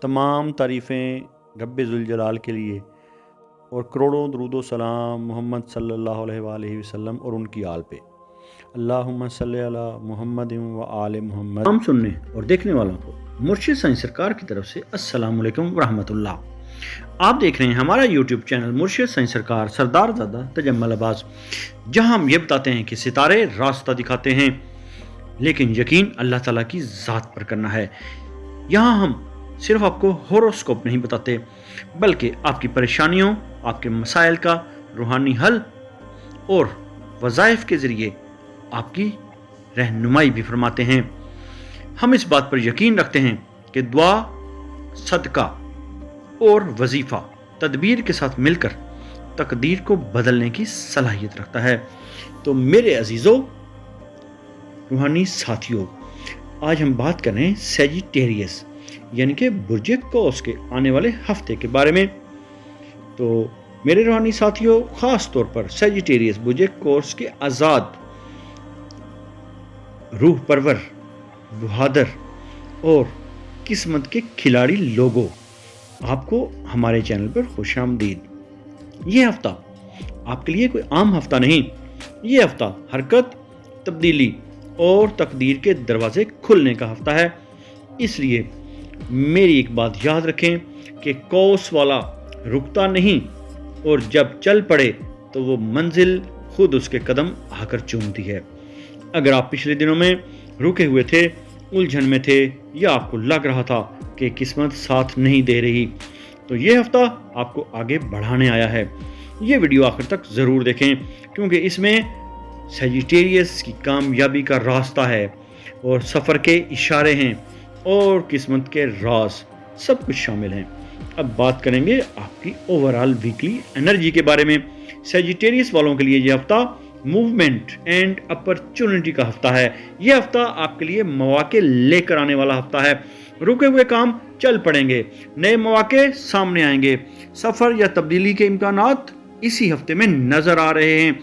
तमाम तारीफ़ें रब्बे ज़ुल जलाल के लिए और करोड़ों दरूद व सलाम मोहम्मद सल्लल्लाहु अलैहि वसल्लम और उनकी आल पे। अल्लाहुम्मा सल्ली अला मुहम्मद व आले मुहम्मद। तमाम सुनने और देखने वालों को मुर्शिद साईं सरकार की तरफ से अस्सलाम वालेकुम व रहमतुल्लाह। आप देख रहे हैं हमारा यूट्यूब चैनल मुर्शिद साईं सरकार सरदार ज़ादा तजम्मुल अब्बास, जहां हम ये बताते हैं कि सितारे रास्ता दिखाते हैं, लेकिन यकीन अल्लाह ताला की ज़ात पर करना है। यहाँ हम सिर्फ आपको होरोस्कोप नहीं बताते, बल्कि आपकी परेशानियों, आपके मसाइल का रूहानी हल और वज़ाइफ के ज़रिए आपकी रहनुमाई भी फरमाते हैं। हम इस बात पर यकीन रखते हैं कि दुआ, सदका और वजीफ़ा तदबीर के साथ मिलकर तकदीर को बदलने की सलाहियत रखता है। तो मेरे अजीज़ों, रूहानी साथियों, आज हम बात कर रहे हैं सैजिटेरियस यानी कि बुर्ज कौस के आने वाले हफ्ते के बारे में। तो मेरे रूहानी साथियों, ख़ास तौर पर सैजिटेरियस बुर्ज कौस के आज़ाद, रूह परवर, बहादुर और किस्मत के खिलाड़ी लोगों, आपको हमारे चैनल पर खुशामदीद। ये हफ्ता आपके लिए कोई आम हफ्ता नहीं, ये हफ्ता हरकत, तब्दीली और तकदीर के दरवाजे खुलने का हफ्ता है। इसलिए मेरी एक बात याद रखें कि कौस वाला रुकता नहीं, और जब चल पड़े तो वो मंजिल खुद उसके कदम आकर चूमती है। अगर आप पिछले दिनों में रुके हुए थे, उलझन में थे, या आपको लग रहा था कि किस्मत साथ नहीं दे रही, तो ये हफ्ता आपको आगे बढ़ाने आया है। ये वीडियो आखिर तक ज़रूर देखें, क्योंकि इसमें सैजिटेरियस की कामयाबी का रास्ता है और सफ़र के इशारे हैं और किस्मत के राज, सब कुछ शामिल हैं। अब बात करेंगे आपकी ओवरऑल वीकली एनर्जी के बारे में। सैजिटेरियस वालों के लिए ये हफ्ता मूवमेंट एंड अपॉर्चुनिटी का हफ्ता है। ये हफ्ता आपके लिए मौके लेकर आने वाला हफ्ता है। रुके हुए काम चल पड़ेंगे, नए मौके सामने आएंगे। सफ़र या तब्दीली के इम्कानात इसी हफ्ते में नज़र आ रहे हैं,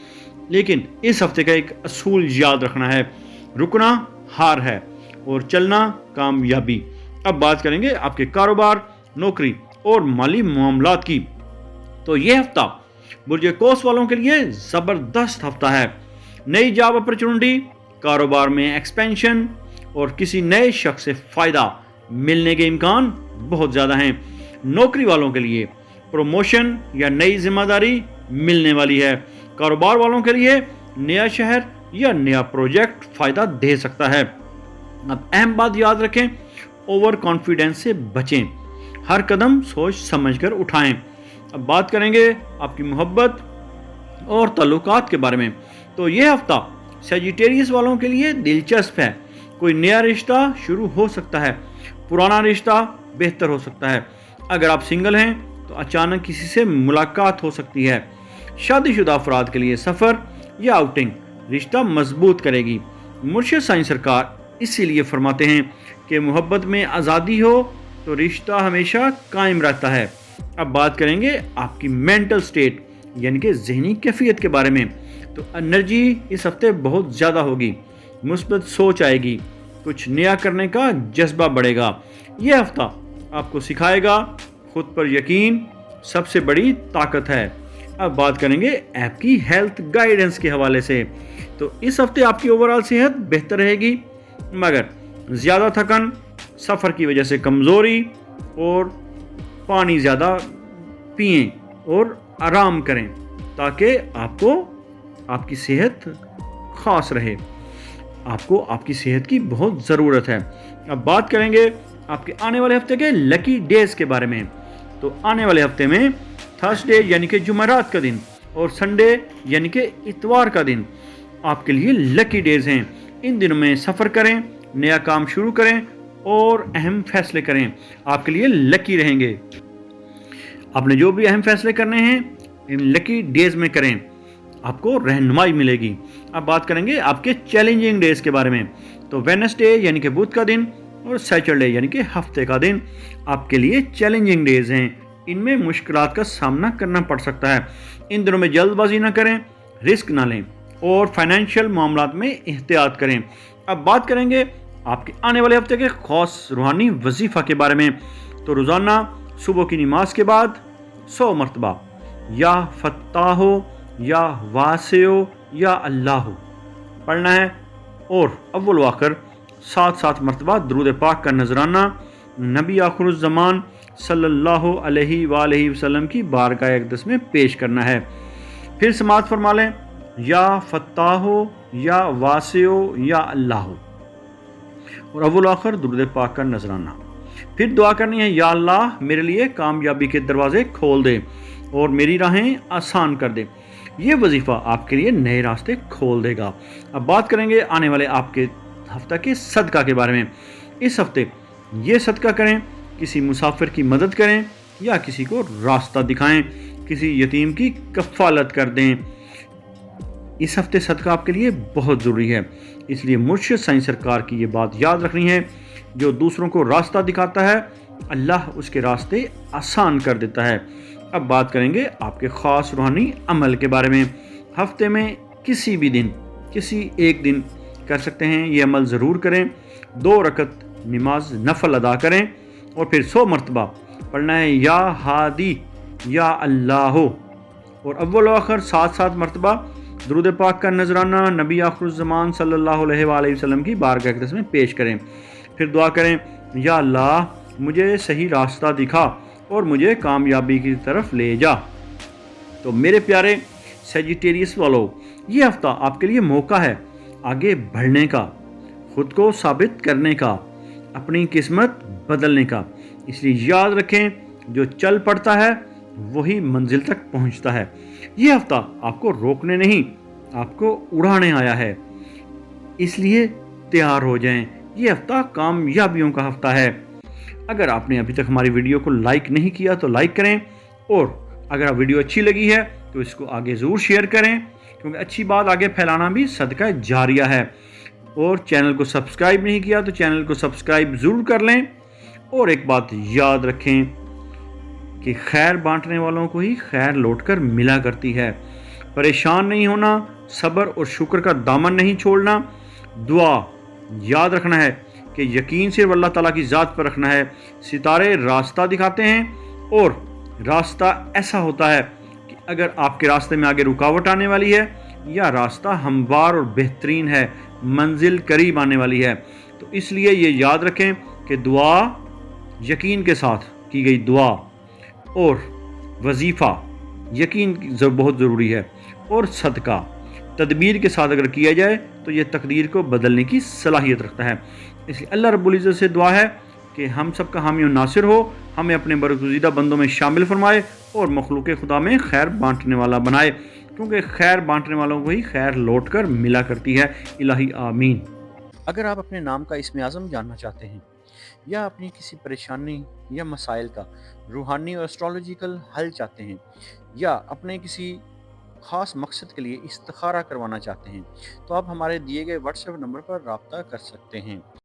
लेकिन इस हफ्ते का एक असूल याद रखना है, रुकना हार है और चलना कामयाबी। अब बात करेंगे आपके कारोबार, नौकरी और माली मामलात की। तो ये हफ्ता बुर्ज कौस वालों के लिए ज़बरदस्त हफ्ता है। नई जॉब अपॉर्चुनिटी, कारोबार में एक्सपेंशन और किसी नए शख्स से फ़ायदा मिलने के इम्कान बहुत ज़्यादा हैं। नौकरी वालों के लिए प्रमोशन या नई जिम्मेदारी मिलने वाली है। कारोबार वालों के लिए नया शहर या नया प्रोजेक्ट फ़ायदा दे सकता है। अब अहम बात याद रखें, ओवर कॉन्फिडेंस से बचें, हर कदम सोच समझकर उठाएं। अब बात करेंगे आपकी मोहब्बत और ताल्लुकात के बारे में। तो ये हफ्ता सैजिटेरियस वालों के लिए दिलचस्प है। कोई नया रिश्ता शुरू हो सकता है, पुराना रिश्ता बेहतर हो सकता है। अगर आप सिंगल हैं तो अचानक किसी से मुलाकात हो सकती है। शादीशुदा अफराद के लिए सफ़र या आउटिंग रिश्ता मजबूत करेगी। मुर्शिद साईं सरकार इसीलिए फरमाते हैं कि मोहब्बत में आज़ादी हो तो रिश्ता हमेशा कायम रहता है। अब बात करेंगे आपकी मेंटल स्टेट यानी कि ज़हनी कैफियत के बारे में। तो एनर्जी इस हफ्ते बहुत ज़्यादा होगी, मुस्बत सोच आएगी, कुछ नया करने का जज्बा बढ़ेगा। यह हफ्ता आपको सिखाएगा खुद पर यकीन सबसे बड़ी ताकत है। अब बात करेंगे आपकी हेल्थ गाइडेंस के हवाले से। तो इस हफ्ते आपकी ओवरऑल सेहत बेहतर रहेगी, मगर ज़्यादा थकन, सफ़र की वजह से कमज़ोरी और पानी ज़्यादा पिएं और आराम करें, ताकि आपको आपकी सेहत ख़ास रहे। आपको आपकी सेहत की बहुत ज़रूरत है। अब बात करेंगे आपके आने वाले हफ्ते के लकी डेज़ के बारे में। तो आने वाले हफ्ते में थर्सडे यानी कि जुमेरात का दिन और संडे यानी कि इतवार का दिन आपके लिए लकी डेज़ हैं। इन दिनों में सफ़र करें, नया काम शुरू करें और अहम फैसले करें, आपके लिए लकी रहेंगे। आपने जो भी अहम फैसले करने हैं इन लकी डेज़ में करें, आपको रहनुमाई मिलेगी। अब बात करेंगे आपके चैलेंजिंग डेज़ के बारे में। तो वेडनेसडे यानी कि बुध का दिन और सैटरडे यानी कि हफ्ते का दिन आपके लिए चैलेंजिंग डेज़ हैं। इनमें मुश्किलात का सामना करना पड़ सकता है। इन दिनों में जल्दबाजी ना करें, रिस्क ना लें और फाइनेंशियल मामलात में एहतियात करें। अब बात करेंगे आपके आने वाले हफ्ते के खास रूहानी वजीफ़ा के बारे में। تو روزانہ صبح کی نماز کے بعد 100 مرتبہ یا فتاحو یا واسعو یا اللہ پڑھنا ہے، اور اول و آخر 7 مرتبہ درود پاک کا نذرانہ نبی آخر الزمان صلی اللہ علیہ وآلہ وسلم کی بارگاہ اقدس میں پیش کرنا ہے۔ پھر سماعت فرما لیں، یا فتاحو یا واسعو یا اللہ، اور اول آخر درود پاک کا نذرانہ۔ پھر دعا کرنی ہے، یا اللہ میرے لیے کامیابی کے دروازے کھول دے اور میری راہیں آسان کر دے۔ یہ وظیفہ آپ کے لیے نئے راستے کھول دے گا۔ اب بات کریں گے آنے والے آپ کے ہفتہ کے صدقہ کے بارے میں۔ اس ہفتے یہ صدقہ کریں، کسی مسافر کی مدد کریں یا کسی کو راستہ دکھائیں، کسی یتیم کی کفالت کر دیں۔ اس ہفتے صدقہ آپ کے لیے بہت ضروری ہے، اس لیے مرشد سائیں سرکار کی یہ بات یاد رکھنی ہے، جو دوسروں کو راستہ دکھاتا ہے اللہ اس کے راستے آسان کر دیتا ہے۔ اب بات کریں گے آپ کے خاص روحانی عمل کے بارے میں۔ ہفتے میں کسی بھی دن، کسی ایک دن کر سکتے ہیں، یہ عمل ضرور کریں۔ 2 رکعت نماز نفل ادا کریں اور پھر 100 مرتبہ پڑھنا ہے، یا ہادی یا اللہ، اور اول و آخر 7 مرتبہ درود پاک کا نذرانہ نبی آخر الزمان صلی اللہ علیہ وآلہ وسلم کی بارگاہ اقدس میں پیش کریں۔ پھر دعا کریں، یا اللہ مجھے صحیح راستہ دکھا اور مجھے کامیابی کی طرف لے جا۔ تو میرے پیارے سیجیٹیریس والو، یہ ہفتہ آپ کے لیے موقع ہے آگے بڑھنے کا، خود کو ثابت کرنے کا، اپنی قسمت بدلنے کا۔ اس لیے یاد رکھیں، جو چل پڑتا ہے وہی منزل تک پہنچتا ہے۔ یہ ہفتہ آپ کو روکنے نہیں، آپ کو اڑانے آیا ہے، اس لیے تیار ہو جائیں۔ یہ ہفتہ کامیابیوں کا ہفتہ ہے۔ اگر آپ نے ابھی تک ہماری ویڈیو کو لائک نہیں کیا تو لائک کریں، اور اگر ویڈیو اچھی لگی ہے تو اس کو آگے ضرور شیئر کریں، کیونکہ اچھی بات آگے پھیلانا بھی صدقہ جاریہ ہے۔ اور چینل کو سبسکرائب نہیں کیا تو چینل کو سبسکرائب ضرور کر لیں۔ اور ایک بات یاد رکھیں کہ خیر بانٹنے والوں کو ہی خیر لوٹ کر ملا کرتی ہے۔ پریشان نہیں ہونا، صبر اور شکر کا دامن نہیں چھوڑنا، دعا یاد رکھنا ہے کہ یقین صرف اللہ تعالیٰ کی ذات پر رکھنا ہے۔ ستارے راستہ دکھاتے ہیں، اور راستہ ایسا ہوتا ہے کہ اگر آپ کے راستے میں آگے رکاوٹ آنے والی ہے یا راستہ ہموار اور بہترین ہے، منزل قریب آنے والی ہے، تو اس لیے یہ یاد رکھیں کہ دعا یقین کے ساتھ کی گئی دعا اور وظیفہ یقین بہت ضروری ہے، اور صدقہ تدبیر کے ساتھ اگر کیا جائے تو یہ تقدیر کو بدلنے کی صلاحیت رکھتا ہے۔ اس لیے اللہ رب العزت سے دعا ہے کہ ہم سب کا حامی و ناصر ہو، ہمیں اپنے برگزیدہ بندوں میں شامل فرمائے اور مخلوق خدا میں خیر بانٹنے والا بنائے، کیونکہ خیر بانٹنے والوں کو ہی خیر لوٹ کر ملا کرتی ہے۔ الہی آمین۔ اگر آپ اپنے نام کا اسم اعظم جاننا چاہتے ہیں، یا اپنی کسی پریشانی یا مسائل کا روحانی اور ایسٹرولوجیکل حل چاہتے ہیں، یا اپنے کسی خاص مقصد کے لیے استخارہ کروانا چاہتے ہیں، تو آپ ہمارے دیے گئے واٹس ایپ نمبر پر رابطہ کر سکتے ہیں۔